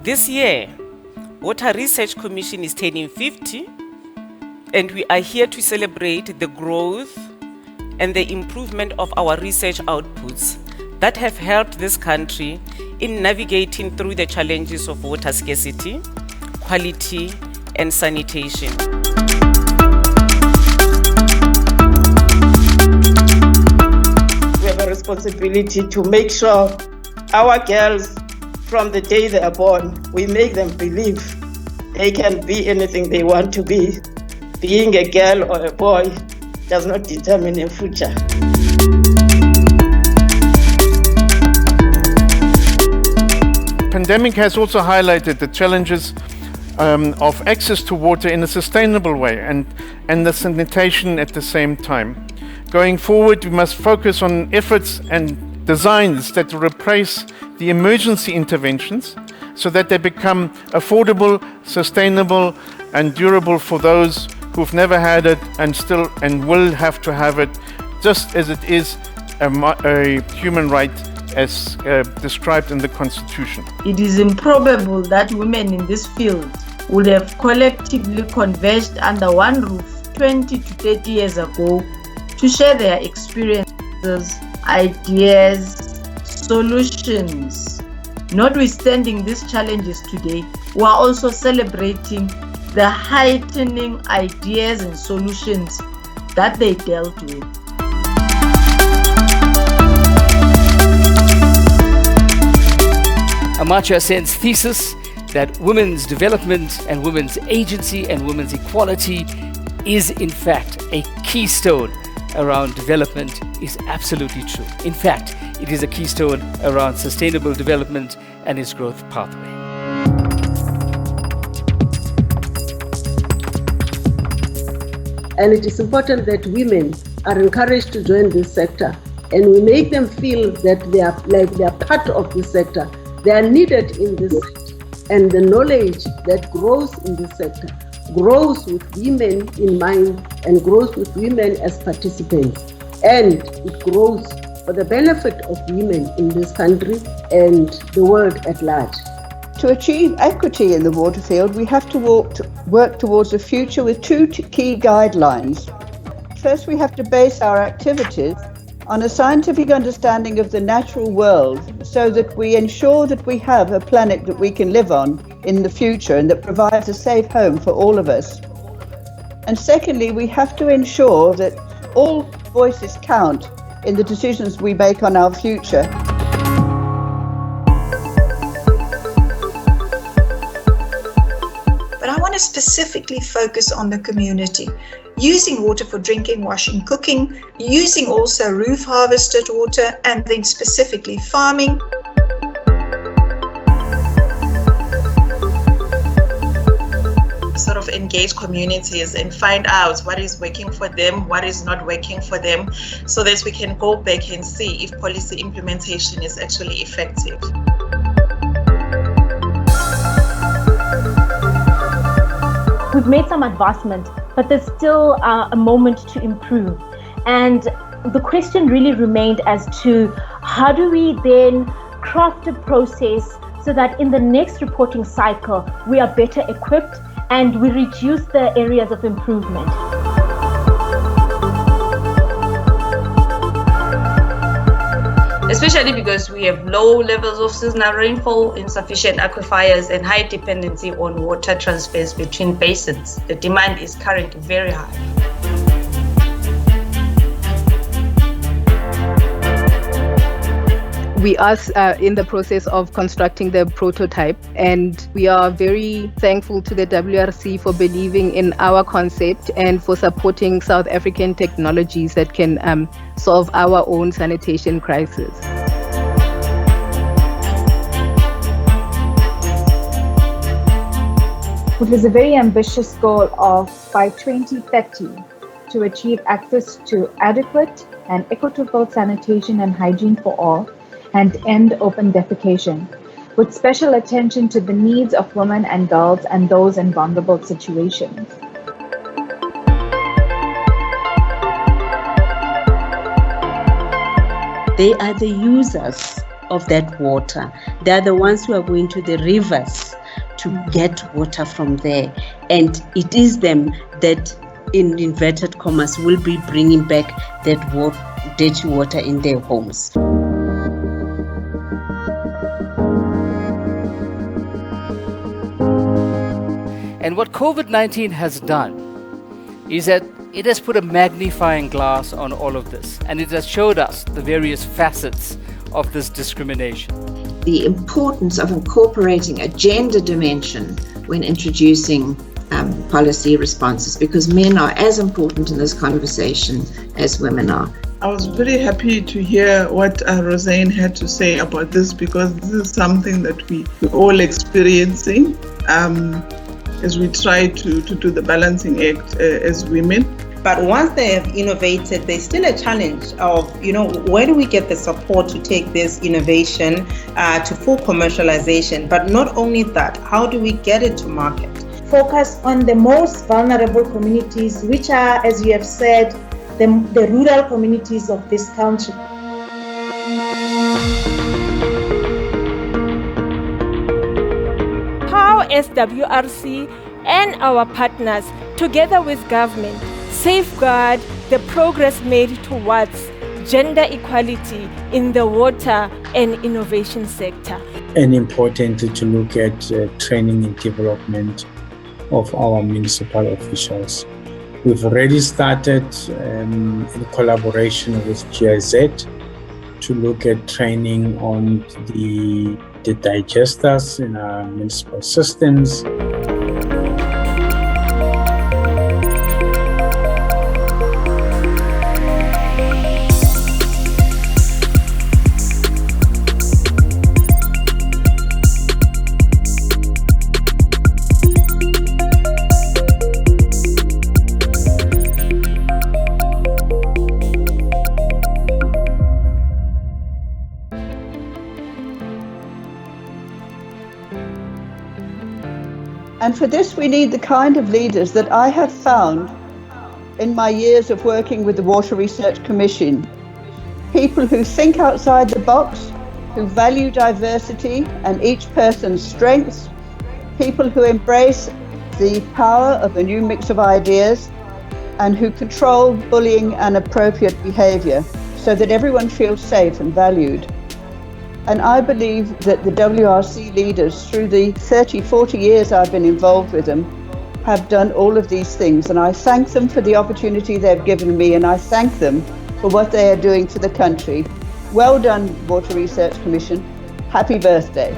This year, Water Research Commission is turning 50, and we are here to celebrate the growth and the improvement of our research outputs that have helped this country in navigating through the challenges of water scarcity, quality, and sanitation. We have a responsibility to make sure our girls, from the day they are born, we make them believe they can be anything they want to be. Being a girl or a boy does not determine a future. Pandemic has also highlighted the challenges of access to water in a sustainable way and the sanitation at the same time. Going forward, we must focus on efforts and designs that replace the emergency interventions so that they become affordable, sustainable, and durable for those who've never had it and will have to have it, just as it is a human right as described in the Constitution. It is improbable that women in this field would have collectively converged under one roof 20 to 30 years ago to share their experiences, ideas, solutions. Notwithstanding these challenges today, we are also celebrating the heightening ideas and solutions that they dealt with. Amartya Sen's thesis that women's development and women's agency and women's equality is in fact a keystone around development is absolutely true. In fact, it is a keystone around sustainable development and its growth pathway. And it is important that women are encouraged to join this sector, and we make them feel that they are part of this sector. They are needed in this sector, and the knowledge that grows in this sector grows with women in mind and grows with women as participants, and it grows for the benefit of women in this country and the world at large. To achieve equity in the water field, we have to work towards a future with two key guidelines. First, we have to base our activities on a scientific understanding of the natural world so that we ensure that we have a planet that we can live on in the future and that provides a safe home for all of us. And secondly, we have to ensure that all voices count in the decisions we make on our future. But I want to specifically focus on the community. Using water for drinking, washing, cooking, using also roof harvested water, and then specifically farming. Sort of engage communities and find out what is working for them, what is not working for them, so that we can go back and see if policy implementation is actually effective. We've made some advancement, but there's still a moment to improve. And the question really remained as to how do we then craft a process so that in the next reporting cycle, we are better equipped and we reduce the areas of improvement. Especially because we have low levels of seasonal rainfall, insufficient aquifers, and high dependency on water transfers between basins. The demand is currently very high. We are in the process of constructing the prototype, and we are very thankful to the WRC for believing in our concept and for supporting South African technologies that can solve our own sanitation crisis. It was a very ambitious goal of by 2030 to achieve access to adequate and equitable sanitation and hygiene for all, and end open defecation, with special attention to the needs of women and girls and those in vulnerable situations. They are the users of that water. They are the ones who are going to the rivers to get water from there. And it is them that, in inverted commas, will be bringing back that dirty water in their homes. And what COVID-19 has done is that it has put a magnifying glass on all of this, and it has showed us the various facets of this discrimination. The importance of incorporating a gender dimension when introducing policy responses, because men are as important in this conversation as women are. I was very happy to hear what Roseanne had to say about this, because this is something that we're all experiencing as we try to do the balancing act as women. But once they have innovated, there's still a challenge of, where do we get the support to take this innovation to full commercialization? But not only that, how do we get it to market? Focus on the most vulnerable communities, which are, as you have said, the rural communities of this country. How SWRC and our partners, together with government, safeguard the progress made towards gender equality in the water and innovation sector. And important to look at training and development of our municipal officials. We've already started in collaboration with GIZ to look at training on the digesters in our municipal systems. And for this, we need the kind of leaders that I have found in my years of working with the Water Research Commission. People who think outside the box, who value diversity and each person's strengths, people who embrace the power of a new mix of ideas, and who control bullying and appropriate behavior so that everyone feels safe and valued. And I believe that the WRC leaders, through the 30, 40 years I've been involved with them, have done all of these things. And I thank them for the opportunity they've given me, and I thank them for what they are doing for the country. Well done, Water Research Commission. Happy birthday.